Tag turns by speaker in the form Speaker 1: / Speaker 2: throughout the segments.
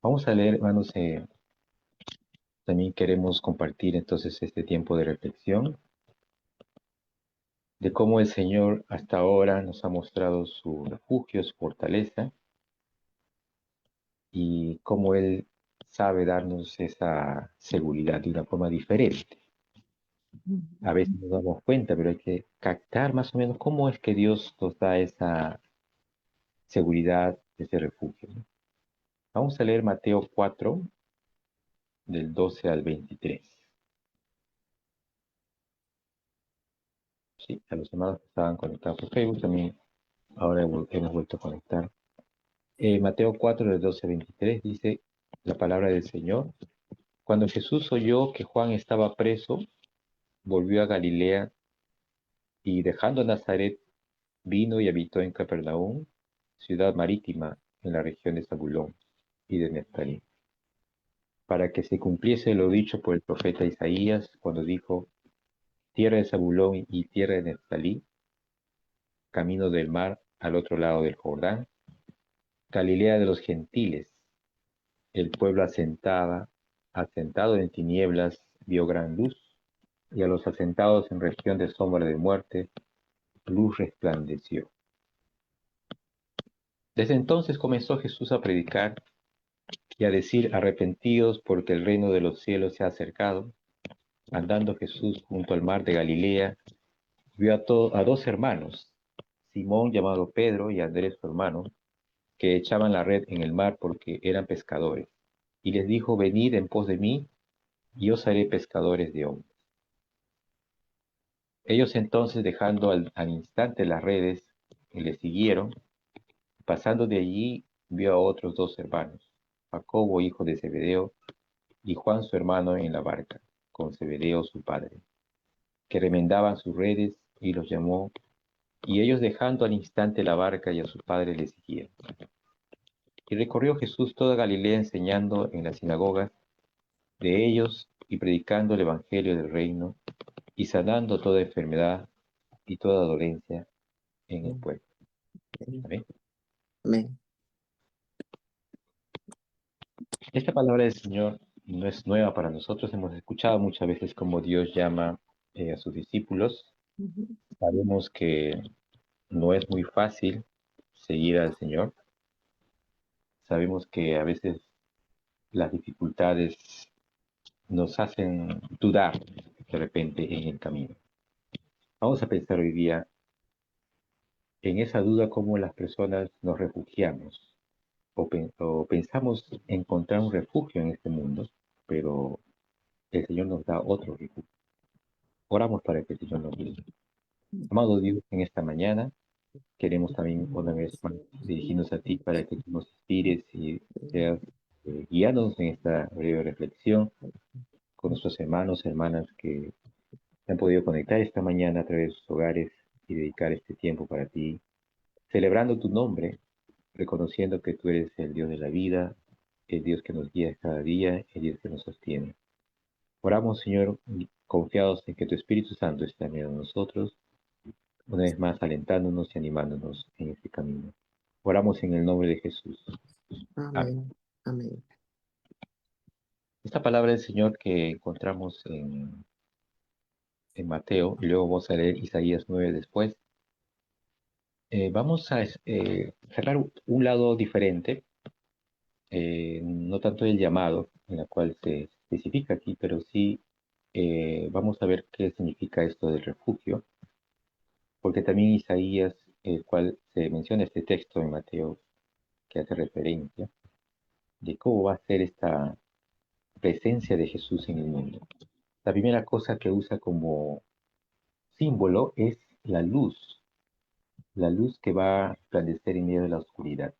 Speaker 1: Vamos a leer, hermanos, también queremos compartir entonces este tiempo de reflexión de cómo el Señor hasta ahora nos ha mostrado su refugio, su fortaleza y cómo Él sabe darnos esa seguridad de una forma diferente. A veces nos damos cuenta, pero hay que captar más o menos cómo es que Dios nos da esa seguridad, ese refugio, ¿no? Vamos a leer Mateo 4, del 12 al 23. Sí, a los hermanos que estaban conectados por Facebook también ahora hemos vuelto a conectar. Mateo 4, del 12 al 23 dice la palabra del Señor. Cuando Jesús oyó que Juan estaba preso, volvió a Galilea y dejando Nazaret, vino y habitó en Capernaum, ciudad marítima en la región de Zabulón y de Neftalí, para que se cumpliese lo dicho por el profeta Isaías cuando dijo, tierra de Zabulón y tierra de Neftalí, camino del mar al otro lado del Jordán, Galilea de los gentiles, el pueblo asentado en tinieblas, vio gran luz, y a los asentados en región de sombra de muerte, luz resplandeció. Desde entonces comenzó Jesús a predicar y a decir, arrepentidos porque el reino de los cielos se ha acercado. Andando Jesús junto al mar de Galilea, vio a dos hermanos, Simón llamado Pedro y Andrés su hermano, que echaban la red en el mar porque eran pescadores. Y les dijo, venid en pos de mí, y os haré pescadores de hombres. Ellos entonces, dejando al instante las redes, le siguieron. Pasando de allí, vio a otros dos hermanos, Jacobo, hijo de Zebedeo, y Juan, su hermano, en la barca, con Zebedeo, su padre, que remendaban sus redes, y los llamó, y ellos, dejando al instante la barca y a su padre, le siguieron. Y recorrió Jesús toda Galilea, enseñando en las sinagogas de ellos y predicando el evangelio del reino, y sanando toda enfermedad y toda dolencia en el pueblo. Amén.
Speaker 2: Amén.
Speaker 1: Esta palabra del Señor no es nueva para nosotros. Hemos escuchado muchas veces cómo Dios llama a sus discípulos. Sabemos que no es muy fácil seguir al Señor. Sabemos que a veces las dificultades nos hacen dudar de repente en el camino. Vamos a pensar hoy día en esa duda cómo las personas nos refugiamos o pensamos encontrar un refugio en este mundo, pero el Señor nos da otro refugio. Oramos para que el Señor nos guíe. Amado Dios, en esta mañana queremos también una vez más dirigirnos a ti para que tú nos inspires y seas guiándonos en esta breve reflexión con nuestros hermanos, hermanas que se han podido conectar esta mañana a través de sus hogares y dedicar este tiempo para ti, celebrando tu nombre, reconociendo que tú eres el Dios de la vida, el Dios que nos guía cada día, el Dios que nos sostiene. Oramos, Señor, confiados en que tu Espíritu Santo está en medio de nosotros, una vez más alentándonos y animándonos en este camino. Oramos en el nombre de Jesús. Amén.
Speaker 2: Amén. Amén.
Speaker 1: Esta palabra del Señor que encontramos en Mateo, y luego vamos a leer Isaías 9 después, vamos a sacar un lado diferente, no tanto el llamado, en la cual se especifica aquí, pero sí vamos a ver qué significa esto del refugio, porque también Isaías, el cual se menciona este texto en Mateo, que hace referencia de cómo va a ser esta presencia de Jesús en el mundo. La primera cosa que usa como símbolo es la luz que va a resplandecer en medio de la oscuridad.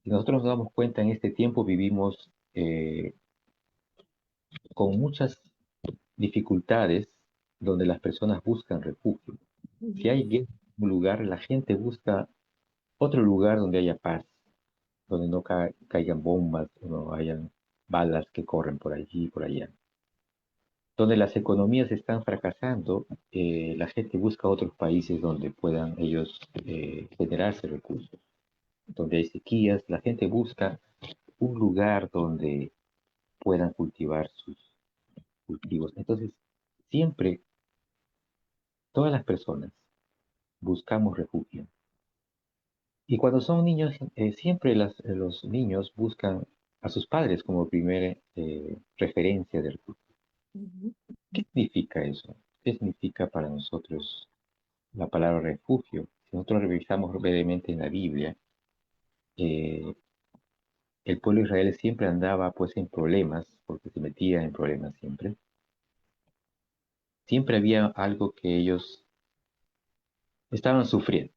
Speaker 1: Si nosotros nos damos cuenta, en este tiempo vivimos con muchas dificultades donde las personas buscan refugio. Si hay guerra en un lugar, la gente busca otro lugar donde haya paz, donde no caigan bombas, no hayan balas que corren por allí y por allá. Donde las economías están fracasando, la gente busca otros países donde puedan ellos generarse recursos. Donde hay sequías, la gente busca un lugar donde puedan cultivar sus cultivos. Entonces, siempre, todas las personas buscamos refugio. Y cuando son niños, siempre los niños buscan a sus padres como primera referencia de refugio.
Speaker 2: Ujú.
Speaker 1: ¿Qué significa eso? ¿Qué significa para nosotros la palabra refugio? Si nosotros revisamos brevemente en la Biblia, eh, el pueblo de Israel siempre andaba pues en problemas, porque se metía en problemas siempre. Siempre había algo que ellos estaban sufriendo.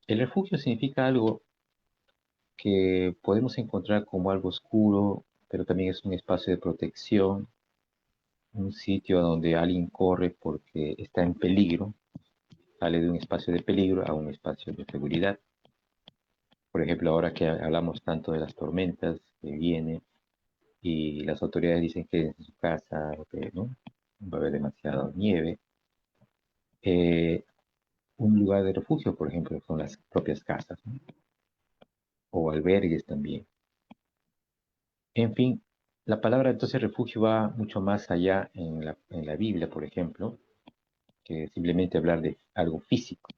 Speaker 1: El refugio significa algo que podemos encontrar como algo oscuro, pero también es un espacio de protección, un sitio donde alguien corre porque está en peligro, sale de un espacio de peligro a un espacio de seguridad. Por ejemplo, ahora que hablamos tanto de las tormentas que vienen y las autoridades dicen que en su casa, que no va a haber demasiada nieve, eh, un lugar de refugio, por ejemplo, son las propias casas, ¿no? O albergues también. En fin, la palabra entonces refugio va mucho más allá en la Biblia, por ejemplo, que simplemente hablar de algo físico.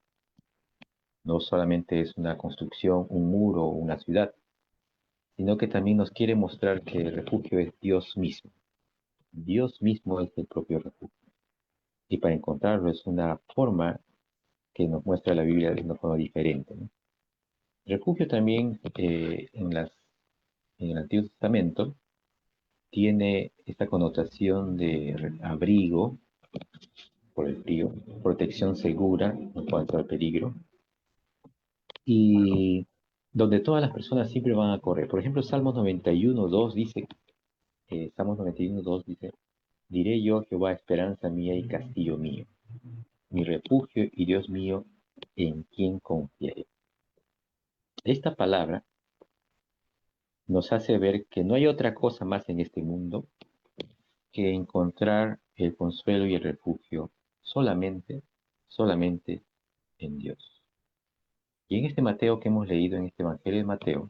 Speaker 1: No solamente es una construcción, un muro o una ciudad, sino que también nos quiere mostrar que el refugio es Dios mismo. Dios mismo es el propio refugio. Y para encontrarlo es una forma que nos muestra la Biblia de una forma diferente, ¿no? Refugio también en el Antiguo Testamento tiene esta connotación de abrigo por el frío, protección segura en cuanto al peligro, y donde todas las personas siempre van a correr. Por ejemplo, Salmos 91.2 dice, Salmos 91.2 dice, diré yo, Jehová, esperanza mía y castillo mío, mi refugio y Dios mío, en quien confiaré. Esta palabra nos hace ver que no hay otra cosa más en este mundo que encontrar el consuelo y el refugio solamente en Dios. Y en este Mateo que hemos leído, en este Evangelio de Mateo,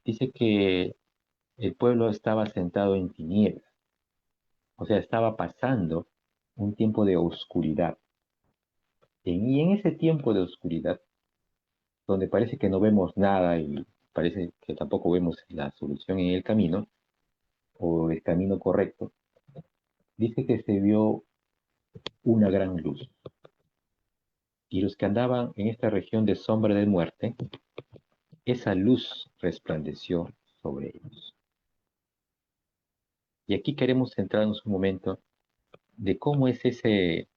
Speaker 1: dice que el pueblo estaba sentado en tinieblas, o sea, estaba pasando un tiempo de oscuridad. Y en ese tiempo de oscuridad, donde parece que no vemos nada y parece que tampoco vemos la solución en el camino o el camino correcto, dice que se vio una gran luz. Y los que andaban en esta región de sombra de muerte, esa luz resplandeció sobre ellos. Y aquí queremos centrarnos un momento de cómo es ese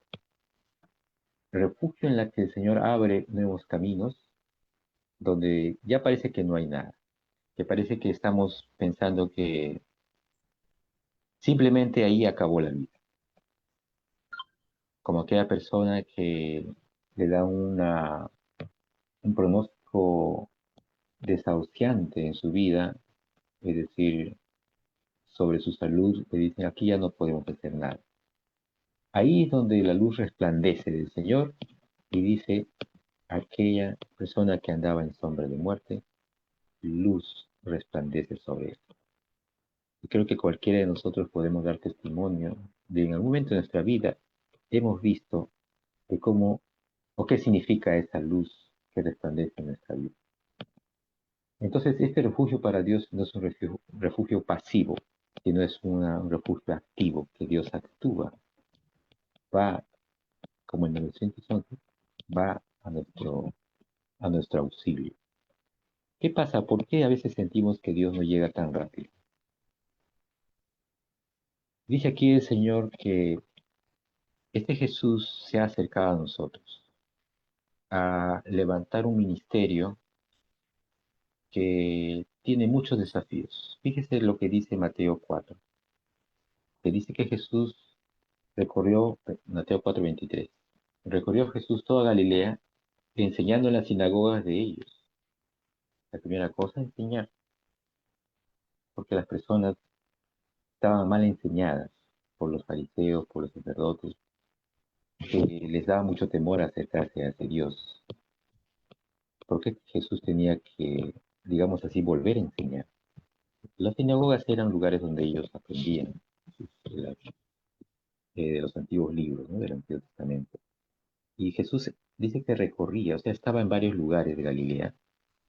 Speaker 1: refugio en la que el Señor abre nuevos caminos, donde ya parece que no hay nada, que parece que estamos pensando que simplemente ahí acabó la vida, como aquella persona que le da un pronóstico desahuciante en su vida, es decir, sobre su salud, le dicen aquí ya no podemos hacer nada. Ahí es donde la luz resplandece del Señor y dice, aquella persona que andaba en sombra de muerte, luz resplandece sobre él. Y creo que cualquiera de nosotros podemos dar testimonio de en algún momento de nuestra vida hemos visto de cómo o qué significa esa luz que resplandece en nuestra vida. Entonces, este refugio para Dios no es un refugio pasivo, sino es un refugio activo, que Dios actúa, va, como en el 911, va a nuestro auxilio. ¿Qué pasa? ¿Por qué a veces sentimos que Dios no llega tan rápido? Dice aquí el Señor que este Jesús se ha acercado a nosotros a levantar un ministerio que tiene muchos desafíos. Fíjese lo que dice Mateo 4, que dice que Jesús recorrió, Mateo 4:23, recorrió Jesús toda Galilea enseñando en las sinagogas de ellos. La primera cosa, enseñar, porque las personas estaban mal enseñadas por los fariseos, por los sacerdotes, que les daba mucho temor acercarse hacia Dios. ¿Por qué Jesús tenía que digamos así, volver a enseñar. Las sinagogas eran lugares donde ellos aprendían de los antiguos libros, ¿no? Del Antiguo Testamento. Y Jesús dice que recorría, o sea, estaba en varios lugares de Galilea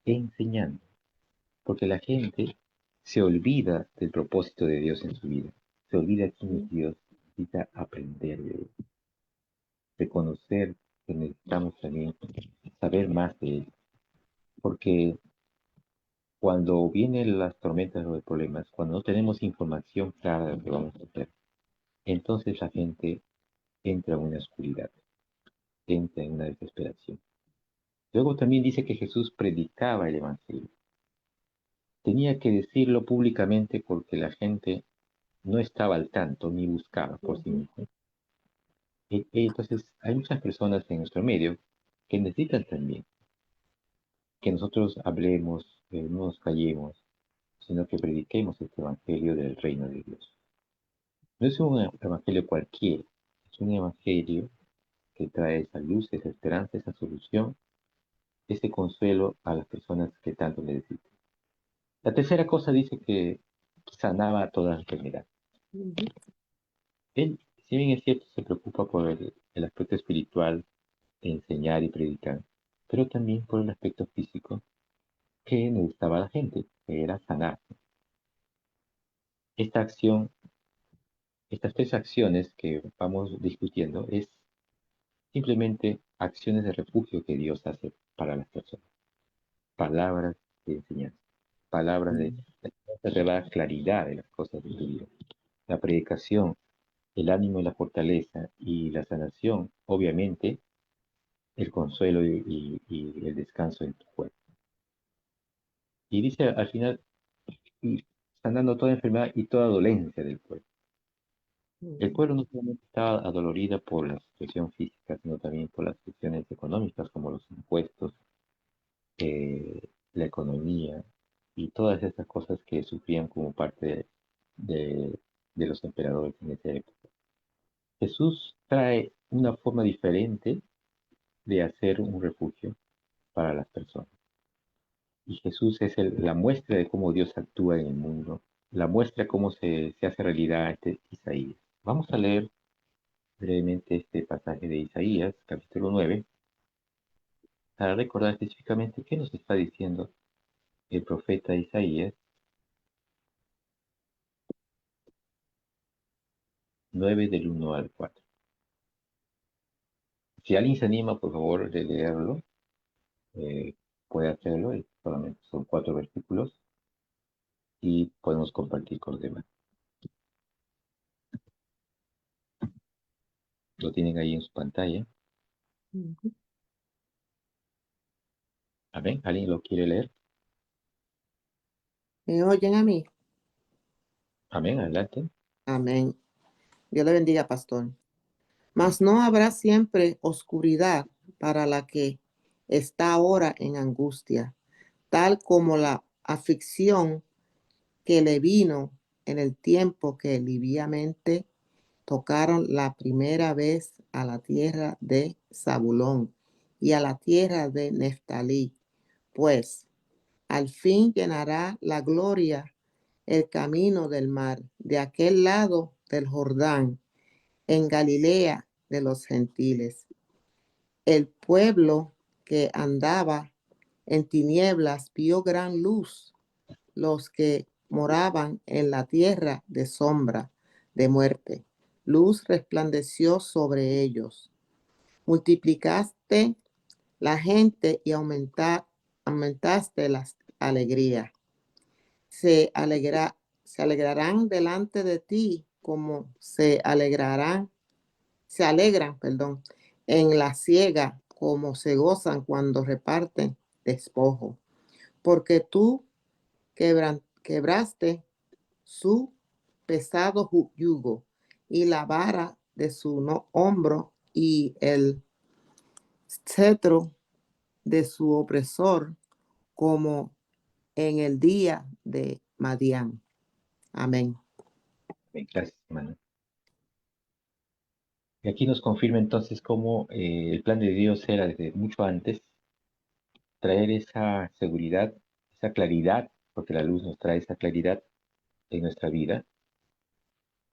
Speaker 1: enseñando, porque la gente se olvida del propósito de Dios en su vida, se olvida quién es Dios, necesita aprender de Él, reconocer que necesitamos también saber más de Él, porque cuando vienen las tormentas o los problemas, cuando no tenemos información clara de lo que vamos a hacer, entonces la gente entra en una oscuridad, entra en una desesperación. Luego también dice que Jesús predicaba el Evangelio. Tenía que decirlo públicamente porque la gente no estaba al tanto ni buscaba por sí misma. Entonces, hay muchas personas en nuestro medio que necesitan también que nosotros hablemos, no nos callemos, sino que prediquemos este Evangelio del reino de Dios. No es un evangelio cualquiera, es un evangelio que trae esa luz, esa esperanza, esa solución, ese consuelo a las personas que tanto necesitan. La tercera cosa dice que sanaba toda enfermedad. Él, si bien es cierto, se preocupa por el aspecto espiritual de enseñar y predicar, pero también por el aspecto físico que necesitaba la gente, que era sanar. Esta acción, estas tres acciones que vamos discutiendo es simplemente acciones de refugio que Dios hace para las personas. Palabras de enseñanza, palabras de enseñanza que da claridad de las cosas de tu vida. La predicación, el ánimo y la fortaleza y la sanación, obviamente, el consuelo y el descanso en tu cuerpo. Y dice al final, y sanando toda enfermedad y toda dolencia del pueblo. El pueblo no solamente estaba adolorida por la situación física, sino también por las cuestiones económicas, como los impuestos, la economía y todas estas cosas que sufrían como parte de los emperadores en esa época. Jesús trae una forma diferente de hacer un refugio para las personas. Y Jesús es la muestra de cómo Dios actúa en el mundo, la muestra cómo se hace realidad este Isaías. Vamos a leer brevemente este pasaje de Isaías, capítulo 9, para recordar específicamente qué nos está diciendo el profeta Isaías 9 del 1 al 4. Si alguien se anima, por favor, de leerlo, eh, puede hacerlo, solamente son 4 versículos y podemos compartir con los demás. Lo tienen ahí en su pantalla. Amén. ¿Alguien lo quiere leer?
Speaker 2: ¿Me oyen a mí?
Speaker 1: Amén. Adelante.
Speaker 2: Amén. Dios le bendiga, pastor. Mas no habrá siempre oscuridad para la que está ahora en angustia, tal como la aflicción que le vino en el tiempo que liviamente tocaron la primera vez a la tierra de Zabulón y a la tierra de Neftalí, pues al fin llenará la gloria el camino del mar, de aquel lado del Jordán, en Galilea de los gentiles. El pueblo que andaba en tinieblas vio gran luz. Los que moraban en la tierra de sombra de muerte, luz resplandeció sobre ellos. Multiplicaste la gente y aumentaste la alegría. Se alegrarán delante de ti como se alegran, perdón, en la siega, como se gozan cuando reparten despojo. Porque tú quebraste su pesado yugo y la vara de su hombro y el cetro de su opresor, como en el día de Madián. Amén.
Speaker 1: Amén. Gracias, hermano. Y aquí nos confirma entonces cómo el plan de Dios era desde mucho antes traer esa seguridad, esa claridad, porque la luz nos trae esa claridad en nuestra vida.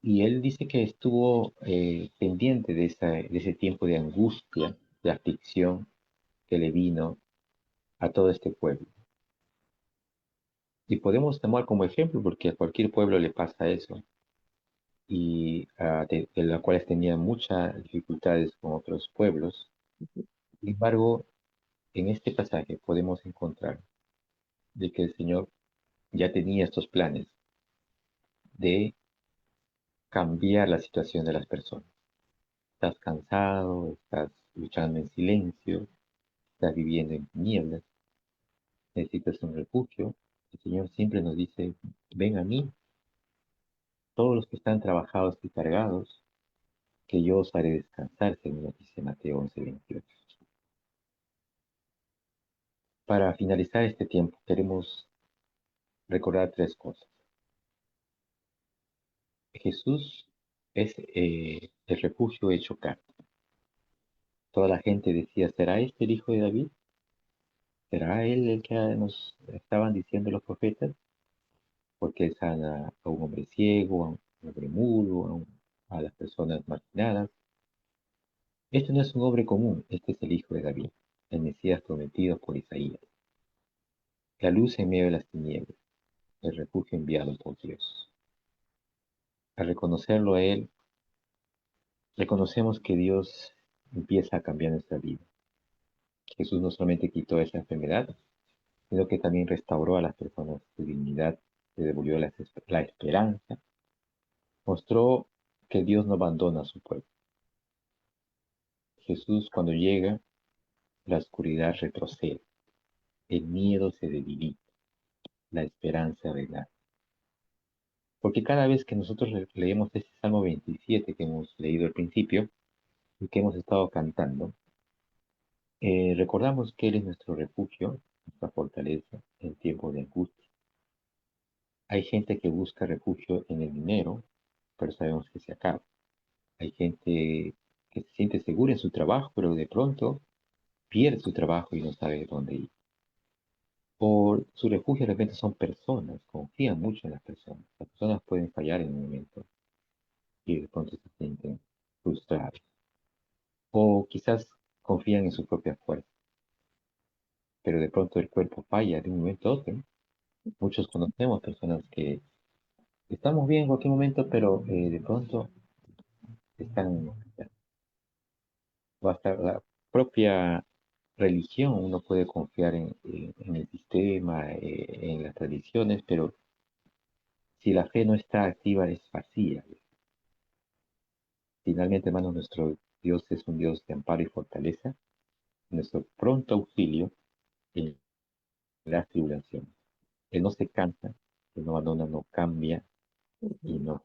Speaker 1: Y él dice que estuvo pendiente de ese tiempo de angustia, de aflicción que le vino a todo este pueblo. Y podemos tomar como ejemplo, porque a cualquier pueblo le pasa eso, y de los cuales tenía muchas dificultades con otros pueblos. Sin embargo, en este pasaje podemos encontrar de que el Señor ya tenía estos planes de cambiar la situación de las personas. Estás cansado, estás luchando en silencio, estás viviendo en tinieblas, necesitas un refugio. El Señor siempre nos dice, ven a mí, todos los que están trabajados y cargados, que yo os haré descansar, según lo dice Mateo 11:28. Para finalizar este tiempo, queremos recordar tres cosas. Jesús es el refugio hecho carne. Toda la gente decía, ¿será este el hijo de David? ¿Será él el que nos estaban diciendo los profetas? Porque él sana a un hombre ciego, a un hombre mudo, a las personas marginadas. Este no es un hombre común, este es el hijo de David, el Mesías prometido por Isaías. La luz en medio de las tinieblas, el refugio enviado por Dios. Al reconocerlo a él, reconocemos que Dios empieza a cambiar nuestra vida. Jesús no solamente quitó esa enfermedad, sino que también restauró a las personas su dignidad, le devolvió la esperanza, mostró que Dios no abandona a su pueblo. Jesús cuando llega, la oscuridad retrocede, el miedo se debilita, la esperanza renace. Porque cada vez que nosotros leemos este Salmo 27 que hemos leído al principio y que hemos estado cantando, recordamos que Él es nuestro refugio, nuestra fortaleza en tiempos de angustia. Hay gente que busca refugio en el dinero, pero sabemos que se acaba. Hay gente que se siente segura en su trabajo, pero de pronto pierde su trabajo y no sabe dónde ir. Por su refugio de repente son personas, confían mucho en las personas. Las personas pueden fallar en un momento y de pronto se sienten frustrados. O quizás confían en su propia fuerza, pero de pronto el cuerpo falla de un momento a otro. Muchos conocemos personas que estamos bien en cualquier momento, pero de pronto están, o hasta la propia religión, uno puede confiar en el sistema, en las tradiciones, pero si la fe no está activa es vacía. Finalmente, hermanos, nuestro Dios es un Dios de amparo y fortaleza, nuestro pronto auxilio en las tribulaciones. Él no se cansa, Él no abandona, no cambia y no.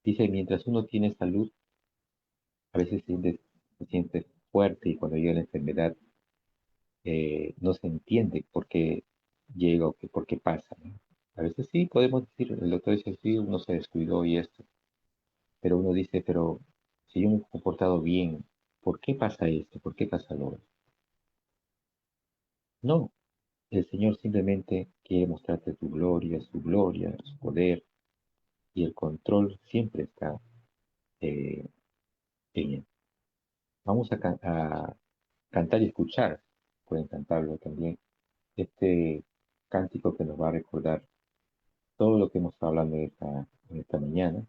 Speaker 1: Dice, mientras uno tiene salud, a veces se siente fuerte y cuando llega la enfermedad no se entiende por qué llega o por qué pasa, ¿no? A veces sí, podemos decir, el doctor dice, sí, uno se descuidó y esto, pero uno dice, pero si yo me he comportado bien, ¿por qué pasa esto? ¿Por qué pasa lo otro? No, el Señor simplemente quiere mostrarte su gloria, su poder, y el control siempre está en Él. Vamos a cantar y escuchar, pueden cantarlo también, este cántico que nos va a recordar todo lo que hemos estado hablando en esta mañana.